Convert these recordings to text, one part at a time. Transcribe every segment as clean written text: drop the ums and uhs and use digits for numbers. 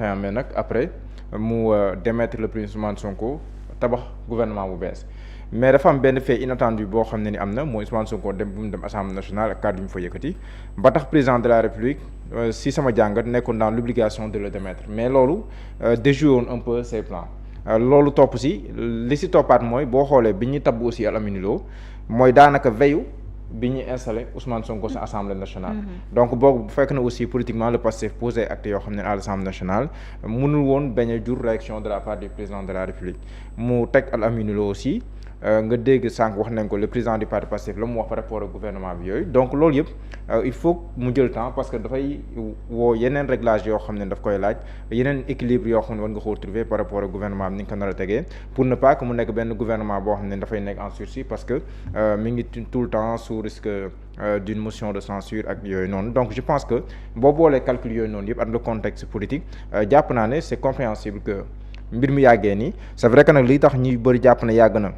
mais nag après mu démettre le président Ousmane Sonko tabax gouvernement bu bees mais dafa am benn fait inattendu boo xam ne ni am na mooy Ousmane Sonko dem bu mu dem assemblée nationale ak kàddu yu mu fa yëkkati ba tax président de la république si sama jàngat nekkoon dans l'obligation de le démettre mais loolu déjoué woon un peu ses plans loolu topp si li si toppaat mooy boo xoolee bi ñuy tabb aussi Al Amine Lo mooy daanaka veyu bi ñuy installé Ousmane Sonko sa assemblée nationale. donc boobu bu fekk na aussi politiquement le Pastef posé acte yoo xam ne à l'assemblée nationale mënul woon bañ a jur réaction de la part du président de la république mu teg Al Amine Lo aussi. nga dégg sànq wax nañ ko le président du parti Pastef la mu wax par rapport au gouvernement bi yooyu donc loolu yëpp il faut mu jël temps parce que dafay woo yeneen réglage yoo xam ne daf koy laaj yeneen équilibre yoo xam ne war nga ko trouver par rapport au gouvernement bi ni nga ko nar a tegee pour ne pas que mu nekk benn gouvernement boo xam ne dafay nekk en sursis parce que mi ngi tout le temps sous risque d'une motion de censure ak yooyu noonu donc je pense que boo boolee calcul yooyu noonu yëpp ak le contexte politique jàpp naa ne c'est compréhensible que mbir mi yàggee nii c'est vrai que nag li tax ñuy bëri jàpp ne yàgg na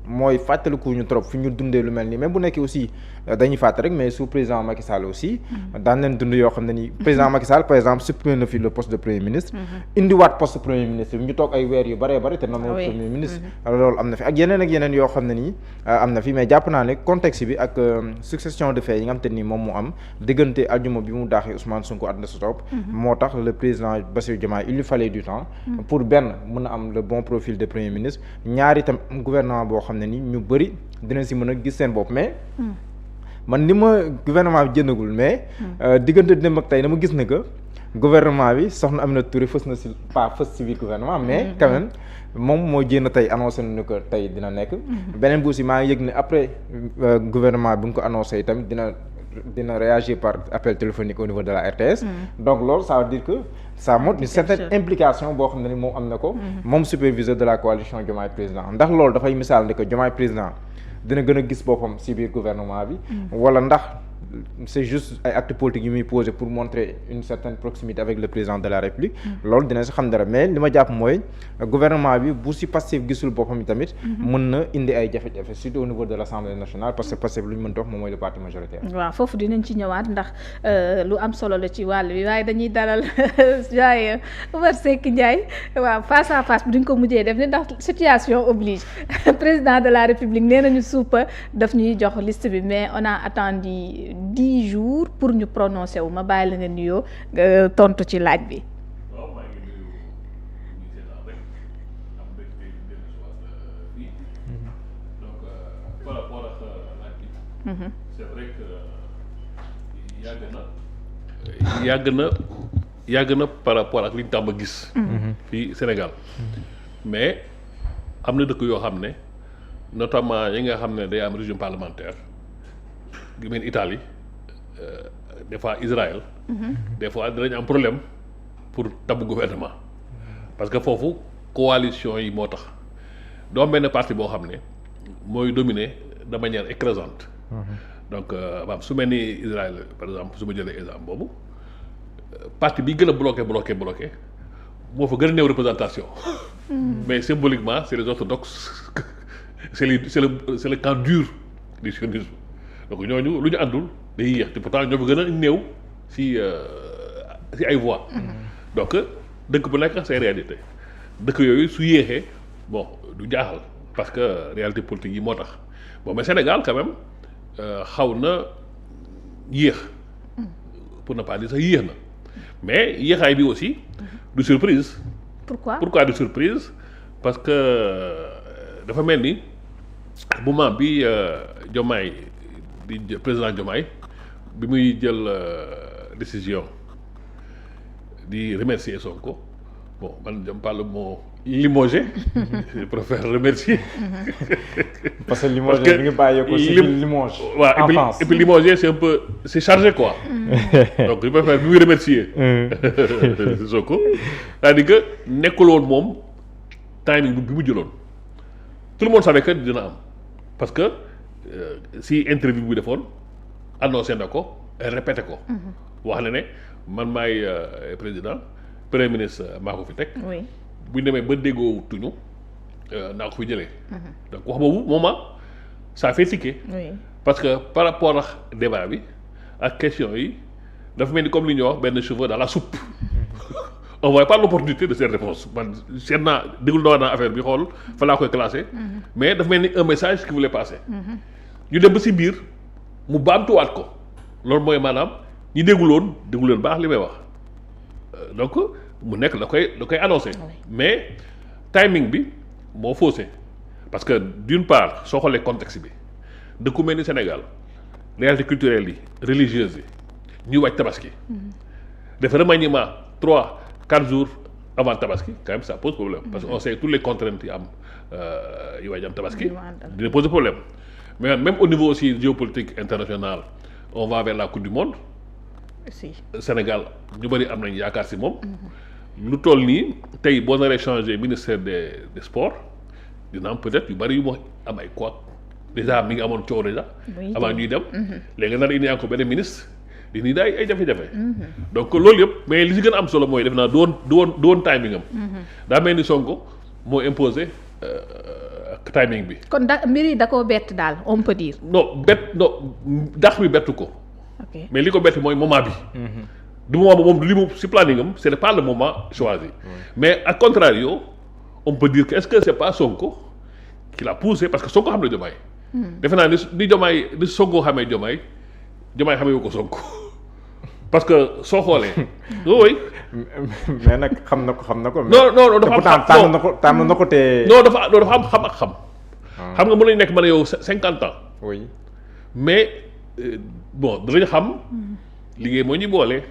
mooy fàttaliku ñu trop fi ñu dundee lu mel nii même bu nekkee aussi dañuy fàtte rek mais sous président Macky Sall aussi daan leen dund yoo xam ne ni président Macky Sall par exemple supprimé na fi le poste de premier ministre indiwaat poste premier ministre bi ñu toog ay weer yu bëree bëri te nommé premier ministre loolu am na fi ak yeneen yoo xam ne nii am na fi mais jàpp naa ne contexte bi ak succession de faits yi nga xam te nii moom moo am diggante aljuma bi mu daaxee Ousmane Sonko at na sa topp moo tax le président Bassirou Diomaye il lui fallait du temps pour benn mën a am le bon profil de premier ministre ñaari itam gouvernement boo xam ne ni ñu bëri dina si mën a gis seen bopp mais man ni ma gouvernement bi jëndagul mais diggante dem ak tey dama gis ne que gouvernement bi soxna Aminata Touré fës na si pas fës si biir gouvernement mais quand même moom moo jéem a tey annoncé na que tey dina nekk beneen bu aussi maa ngi yëg ne après gouvernement bi nga ko annoncé tamit dina réagir par appel téléphonique au niveau de la RTS donc loolu ça veut dire que ça montre une certaine implication boo xam ne ni moom am na ko moom superviseur de la coalition Diomaye président ndax loolu dafay misaal ne que Diomaye président dina gën a gis boppam ci biir gouvernement bi wala ndax c'est juste ay actes politiques yu muy poser pour montrer une certaine proximité avec le président de la République loolu dina si xam dara mais li ma jàpp mooy gouvernement bi bu si Pastef gisul boppam tamit mën na indi ay jafe-jafe surtout au niveau de l'Assemblée nationale parce que Pastef lu ñu mën a wax moom mooy le parti majoritaire. waaw foofu dinañ ci ñëwaat ndax lu am solo la ci wàll bi waaye dañuy dalal waaye Oumar Seck Ndiaye waaw face à face bi duñ ko mujjee def ni ndax situation oblige président de la République nee nañu suupa daf ñuy jox liste bi mais on a attendu 10 jours pour ñu prononcer wu ma bàyyi la nga nuyoo tontu ci laaj bi. waaw maa ngi nuyu ñu seetaan rek am mbégte dellu si waat fii donc par rapport ak laaj bi. c'est vrai que yàgg na par rapport ak li ñu tàmm gis. fii Sénégal mais am na dëkk yoo xam ne notamment yi nga xam ne day am régime parlementaire gi mel Italie. Des fois Israël des fois dinañ am problème pour tabb gouvernement parce que foofu coalition yi moo tax doo am benn parti boo xam ne mooy dominer de manière écrasante donc maanaam su mel ni Israël par exemple su ma jëlee exemple boobu parti bi gën a bloqué moo fa gën a néew représentation mais symboliquement c'est les orthodoxes c'est le camp dur du sionisme donc ñooñu lu ñu àndul day yéex te pourtant ñoo fa gën a néew si ay voix donc dëkk bu nekk say réalité dëkk yooyu su yéexee bon du jaaxal parce que réalité politique yi moo tax bon mais Sénégal quand même xaw na yéex pour ne pas dire sax yéex na mais yéexaay bi aussi du surprise. Pourquoi du surprise parce que dafa mel ni moment bi Diomaye di président Diomaye bi muy jël décision di remercier Sonko bon man je parle moo limogé je préfère remercier parce que limogé mi ngi bàyyi ko ci limoge waaw et puis limogé c'est un peu c'est chargé quoi donc je préfère bi muy remercier Sonko c'est-à-dire que nekkul woon moom timing bi mu jëloon tout le monde savait que dina am parce que si interview bi defoon annoncé na ko répété ko wax na ne man maay président premier ministre maa ko fi teg bu ñu demee ba déggoo tuñu naa ko fi jëlee donc wax boobu moment ça fait tiquer parce que par rapport ak débat bi ak question yi dafa mel ni comme li ñuy wax benn cheveu dans la soupe on voit pas l'opportunité de cette réponse man seet naa déglu naa affaire bi xool fa laa koy classé mais dafa mel ni un message qui voulait passer ñu dem ba si biir mu baamtuwaat ko loolu mooy maanaam ñi déglu leen baax li may wax donc mu nekk da koy annoncé mais timing bi moo faussé parce que d'une part soo xoolee contexte bi dëkku mel ni Sénégal réalité culturelle yi religieuse yi ñuy wàcc tabaski def remaniement 3-4 jours avant tabaski quand même ça pose problème parce que on sait toutes les contraintes yi am yi waaj am tabaski dina poser problème mais même au niveau aussi géopolitique international on va vers la coupe du monde Sénégal ñu bëri am nañ yaakaar si moom lu toll nii tey boo naree changer ministère des sports dina am peut-être yu bëri yu ma am ay quoi déjà mi ngi amoon coow déjà avant ñuy dem léegi nar indi encore beneen ministre di nii daay ay jafe-jafe donc loolu yëpp mais li si gën a am solo mooy def naa du woon timing am daa mel ni Sonko moo imposé timing bi kon mbir yi da koo bett daal on peut dire non dax bi bettu ko mais li ko bett mooy moment bi du moment ba moom li mu si planning am ce n'est pas le moment choisi mais à contrario on peut dire que est-ce que c'est pas Sonko qui l'a poussé parce que Sonko xam ne Diomaye defe naa ni Diomaye ni Sonko xamee Diomaye xamee wu ko Sonko parce que soo xoolee oui mais nag xam na ko non dafa tàmm na ko te non dafa am xam ak xam nga mën nañu nekk man yow 50 ans oui mais bon danañu xam liggéey moo ñuy boole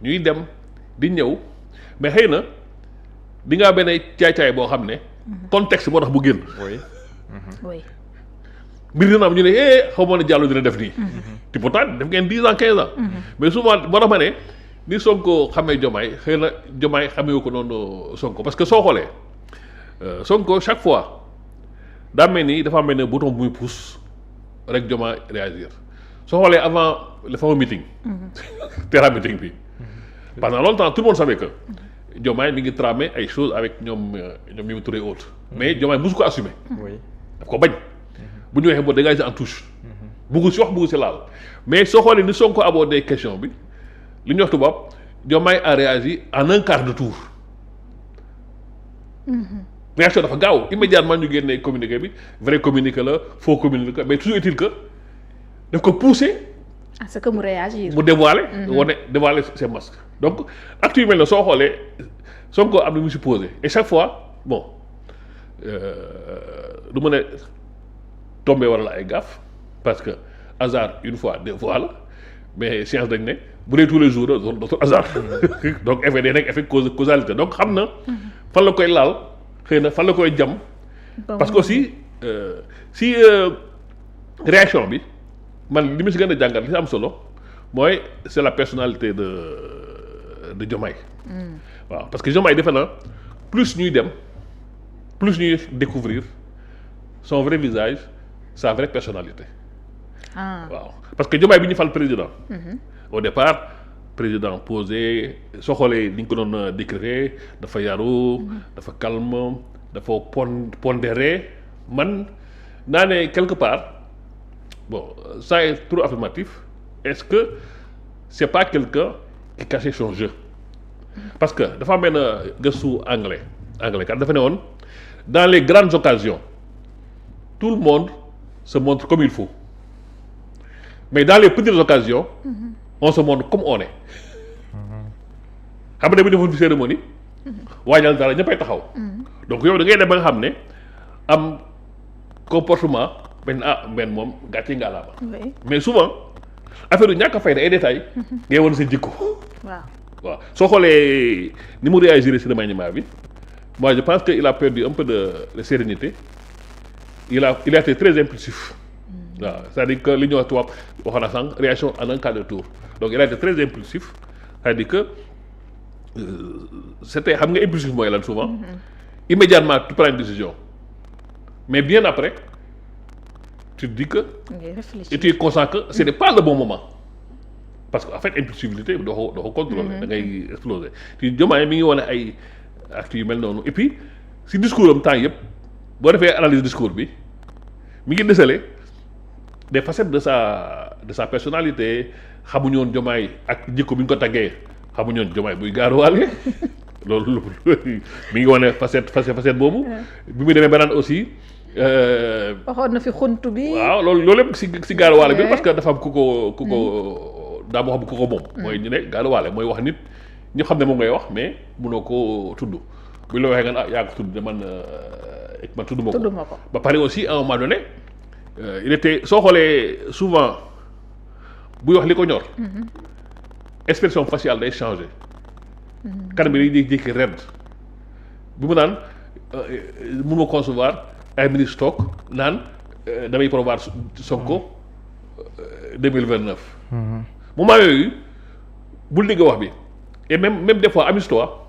ñuy dem di ñëw mais xëy na di ngaa benn caay-caay boo xam ne contexte moo tax bu génn oui mbir dina am ñu ne xaw ma ne Diallo dina def nii te pourtant def ngeen 10 ans 15 ans mais souvent moo tax ma ne ni Sonko xamee Diomaye xëy na Diomaye xamee ko noonu Sonko parce que soo xoolee Sonko chaque fois daa mel ni dafa mel ne bouton bu muy pousse rek Diomaye réagir soo xoolee avant le fameux meeting terrain meeting bi pendant longtemps tout le monde savait que Diomaye mi ngi tramé ay choses avec ñoom Mimi Touré autres mais Diomaye mosu ko assumer daf ko bañ bu ñu waxee boo dégager en touche buggu si wax buggu si laal mais soo xoolee ni Sonko abordé question bi li ñuy wax tubaab Diomaye a réagi en un quart de tour réaction dafa gaaw immédiatement ñu génnee communiqué bi vrai communiqué la faux communiqué mais toujours est-il que daf ko poussé à ce que mu réagir mu dévoiler ses masques donc acte yu mel ne soo xoolee Sonko am na mu si posé et chaque fois bon du mën a tombé waral ay gaaf parce que hasard une fois deux fois la mais science dañ ne bu dee tous les jours dootul hasard donc effet day nekk effet causalité donc xam na fan la koy laal xëy na fan la koy jam parce que aussi si réaction bi man li mu si gën a jàngat li si am solo mooy c'est la personnalité de Diomaye waaw parce que Diomaye defe na plus ñuy dem plus ñuy découvrir son vrai visage sa vraie personnalité waaw parce que Diomaye bi ñu fal président au départ président posé soo xoolee ni ñu ko doon décrire dafa yaru dafa calme dafa pondéré man naa ne quelque part bon sans être trop affirmatif est-ce que c'est pas quelqu'un qui cachait son jeu parce que dafa am benn gëstu anglais kat dafa ne woon dans les grandes occasions tout le monde se montre comme il faut mais dans les petites occasions on se montre comme on est xam nga bu defoon fi cérémonie waajal dara ñëppay taxaw donc yow da ngay dem ba nga xam ne am comportement benn moom gàcce ngalaama mais souvent affaire yu ñàkk a fay ay détails ngay wan sa jikko waaw soo xoolee ni mu réagir ci remaniement bi moi je pense que il a perdu un peu de sérénité il a été très impulsif waaw c'est-à-dire que li ñuy wax tubaab waxoon na sànq réaction en un quart de tour donc il a été très impulsif c'est-à-dire que c'était xam nga impulsif mooy lan souvent immédiatement tu prends une décision mais bien après tu te dis que et tu es conscient que ce n'est pas le bon moment parce que en fait impulsivité doo ko contrôler da ngay exploser te Diomaye mi ngi wane ay actes yu mel noonu et puis si discours am temps yëpp boo defee analyse discours bi mi ngi déceler des facettes de sa personnalité xamuñu woon Diomaye ak jikko bi ñu ko taggee xamuñu woon Diomaye buy gaaruwaale loolu mi ngi wane facette boobu. bi mu demee ba naan aussi. waxoon na fi xuntu bi. waaw loolu lépp si gaaluwaale bi parce que dafa am ku ko daa moo xam ku ko moom. mooy ñu ne gaaluwaale mooy wax nit ñëpp xam ne moom ngay wax mais mënoo koo tudd bu la waxee nga yaa ko tudd man tudd ma ko. ba pare aussi à un moment donné il était soo xoolee souvent buy wax li ko ñor. expression faciale day changé. kanam bi day jékki red bi mu naan mun ma concevoir ay ministre toog naan damay promouvoir Sonko 2029. moment yooyu bul dégg wax bi et même des fois amuse-toi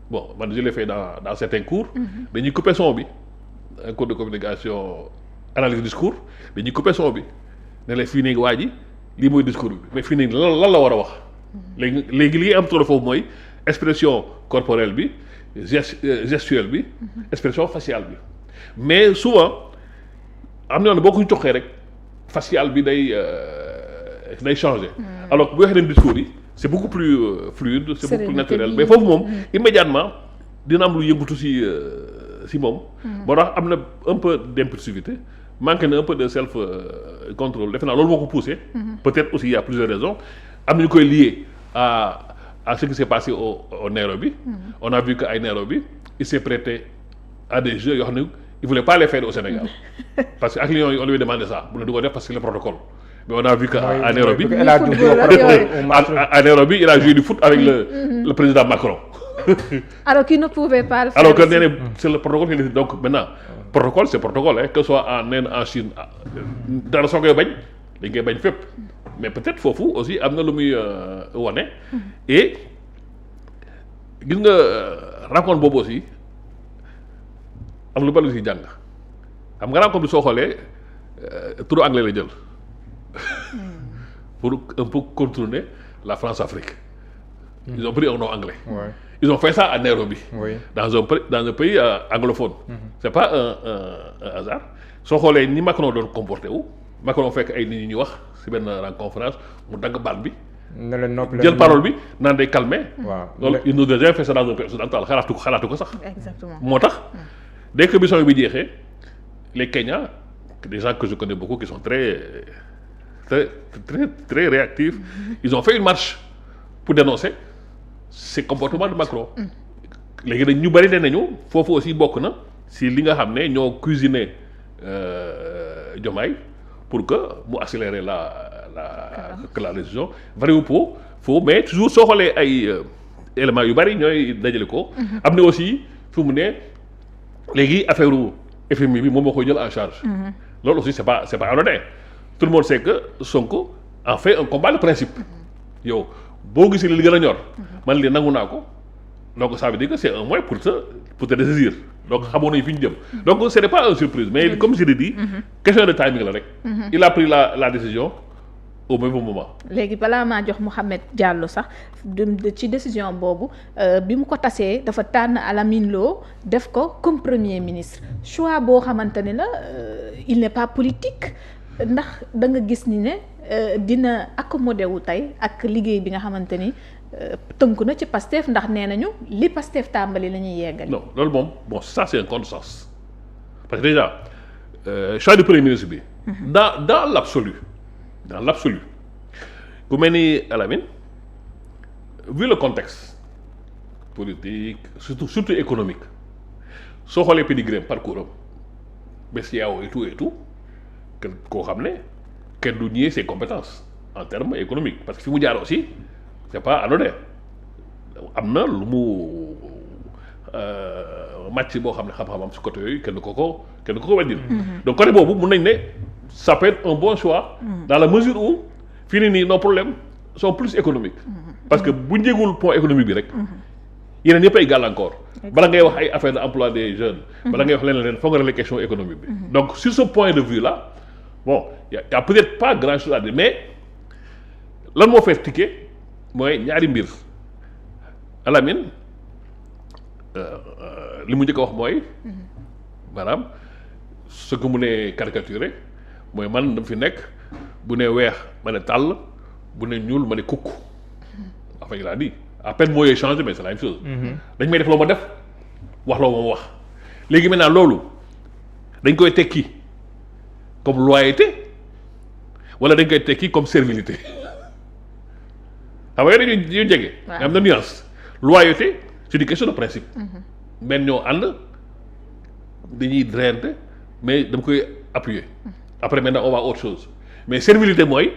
bon man je l'ai fait dans certains cours. dañuy couper son bi un cours de communication analyse discours dañuy couper son bi ne la fii nii waa ji lii mooy discours bi mais fii nii lan la war a wax. léegi li am solo foofu mooy expression corporelle bi gestuelle bi expression faciale bi mais souvent am na boo ko joxee rek facial bi day changer. alors que bu waxee dem discours yi c'est beaucoup plus fluide c'est beaucoup plus naturel mais foofu moom immédiatement dina am lu yëngutu si moom. moo tax am na un peu d'impulsivité manque na un peu de self contrôle defe naa loolu moo ko poussé. peut-être aussi il y a plusieurs raisons am na ñu koy lié à ce qui s'est passé au Nairobi. On a vu qu'à Nairobi il s'est prêté à des jeux yoo xam ne il voulait pas les faire au Sénégal parce que ak Lions yi on lui demandé ça bu ne du ko def parce que le protocole mais on a vu qu'à Nairobi à Nairobi il a joué du foot avec le président Macron. alors qu'il ne pouvait pas le faire. alors que nee na c'est le protocole qui donc maintenant protocole c'est protocole que ce soit en Inde en Chine dara soo koy bañ dañ koy bañ fépp. mais peut-être foofu aussi am na lu muy wane. et gis nga rencontre boobu aussi am lu bari lu si jàng xam nga rencontre bi soo xoolee turu anglais la jël pour un peu contourner la France-Afrique. Ils ont pris un nom anglais. Ils ont fait ça à Nairobi. dans un pays anglophone. C'est pas un hasard soo xoolee ni Macron doon comporté wu Macron fekk ay nit ñi wax. si benn conférence mu dagg baat bi. ne leen noppi jël parole bi naan day calmer. waaw loolu il nous a déjà fait ça dans un pays occidental xalaatu ko sax. exactement moo tax dès que mission bi jeexee les Kenyans des gens que je connais beaucoup qui sont très réactifs. Ils ont fait une marche pour dénoncer ces comportements de Macron. léegi nag ñu bari nee nañu foofu aussi bokk na si li nga xam ne ñoo cuisiner Diomaye pour que mu accélérer la décision vrai ou faux mais toujours soo xoolee ay éléments yu bari ñooy dajale ko. am na aussi fu mu ne léegi affaire FMI bi moom moo koy jël en charge. loolu aussi c'est pas anodin tout le monde sait que Sonko en fait un combat de principe. yow boo gisee li gën a ñor. man li nangu naa ko donc ça veut dire que c'est un moyen pour te dessaisir donc xamoon nañu fi ñu jëm. donc ce n'est pas une surprise mais comme je l'ai dit. question de timing la rek. il a pris la décision au même moment. léegi balaa maa jox Mouhamed Diallo sax ci décision boobu bi mu ko tasee dafa tànn Alamine Lo def ko comme premier ministre choix boo xamante ne la il n'est pas politique ndax da nga gis ni ne dina accommodé wu tey ak liggéey bi nga xamante ni tënku na ci Pastef ndax nee nañu li Pastef tàmbali la ñuy yeggali. non loolu moom bon ça c'est un contresens parce que déjà choix du premier ministre bi. dans l'absolu ku mel ni Alamine vu le contexte politique surtout économique soo xoolee pédigré parcours am BCEAO et tout kenn koo xam ne kenn du nier ses compétences en termes économiques parce que fi mu jaar aussi c'est pas anodin am na lu mu màcc boo xam ne xam-xamam si côté yooyu kenn ko ko weddil donc côté boobu mun nañ ne ça peut être un bon choix dans la mesure où fii nii nos problèmes sont plus économiques parce que bu njégul point économique bi rek yeneen yëpp ay gàllankoor bala ngay wax ay affaire d'emploi des jeunes bala ngay wax leen foog nga régler question économique bi donc sur ce point de vue là bon y a peut-être pas grand chose à dire mais lan moo fait ticket mooy ñaari mbir Alamine li mu njëkk a wax mooy maanaam ce que mu ne caricaturé mooy man dama fi nekk bu ne weex ma ne tàll bu ne ñuul ma ne kukk enfin il a dit à peine mooy changé mais c'est la même chose. dañ may def loo ma def wax loo ma wax léegi maintenant loolu dañ koy tekki comme loyauté wala dañ koy tekki comme servilité xam nga dañuy jege. waaw am na nuance. loyauté c'est une question de principe. men ñoo ànd dañuy drainter mais dama koy appuyer. après maintenant on va à autre chose mais servilité mooy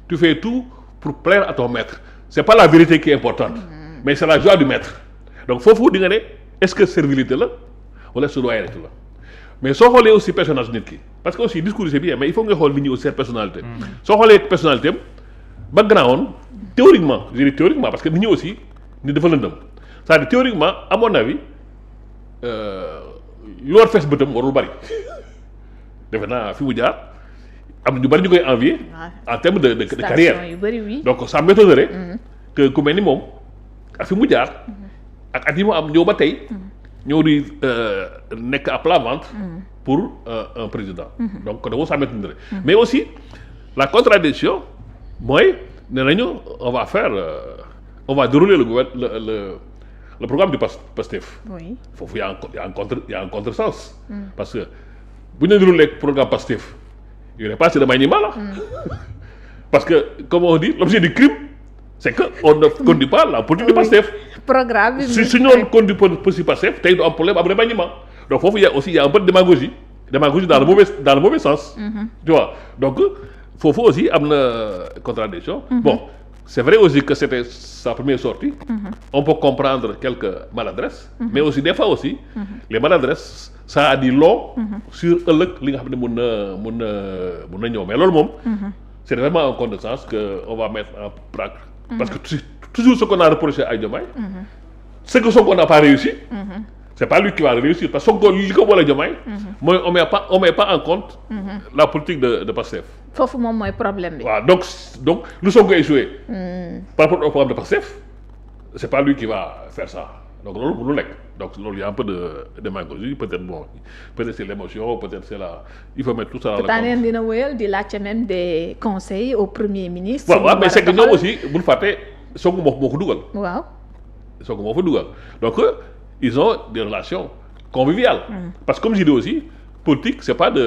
tu fais tout pour plaire à ton maître c'est pas la vérité qui est importante mais c'est la joie du maître donc foofu di nga ne est-ce que servilité la wala su loyauté la mais soo xoolee aussi personnage nit ki parce que aussi discours c'est bien mais il faut nga xool nit ñi aussi seen personnalité soo xoolee personnalité am background théoriquement je dis théoriquement parce que nit ñi aussi nit dafa lëndëm c'est-à-dire théoriquement à mon avis lu war fees bëtam warul bari defe naa fi mu jaar am na ñu bari ñu koy envier en termes de carrière yu bari oui. donc ça m'étonnerait que ku mel ni moom ak fi mu jaar ak at yi mu am ñëw ba tey ñëw di nekk à plat ventre pour un président donc kon ça m'étonnerait mais aussi la contradiction mooy ne nañu on va faire on va dérouler le programme du PASTEF. oui foofu y a un contresens parce que bu ñu déroulé programme PASTEF il y aurait pas assez de maniement là parce que comme on dit l'objet du crime c'est que on ne conduit pas la politique du PASTEF. programme bi si ñu doon conduit politique PASTEF tey du am problème am remaniement donc foofu il y a un peu de démagogie dans le mauvais sens. tu vois donc foofu aussi am na contradiction bon c'est vrai aussi que c'était sa première sortie on peut comprendre quelques maladresses mais aussi des fois aussi les maladresses ça a dit long sur ëllëg li nga xam ne mun na ñëw mais loolu moom c'est vraiment un contresens que on va mettre en pratique parce que toujours ce qu'on a reproché à Diomaye ce que Sonko n'a pas réussi c'est pas lui qui va réussir parce que Sonko li ko boole Diomaye mooy on met pas en compte la politique de Pastef foofu moom mooy problème bi. waaw donc lu Sonko échoué par rapport au programme de Pastef c'est pas lui qui va faire ça donc loolu mënul nekk donc loolu y a un peu de démagogie peut-être c'est l'émotion peut-être c'est la il faut mettre tout ça dans le peut-être dina wéyal di laajte même des conseils au premier ministre. waaw mais c'est que ñoom aussi bul fàtte Sonko moo ko dugal. waaw Sonko moo fa dugal donc ils ont des relations conviviales parce que comme je dis aussi politique c'est pas de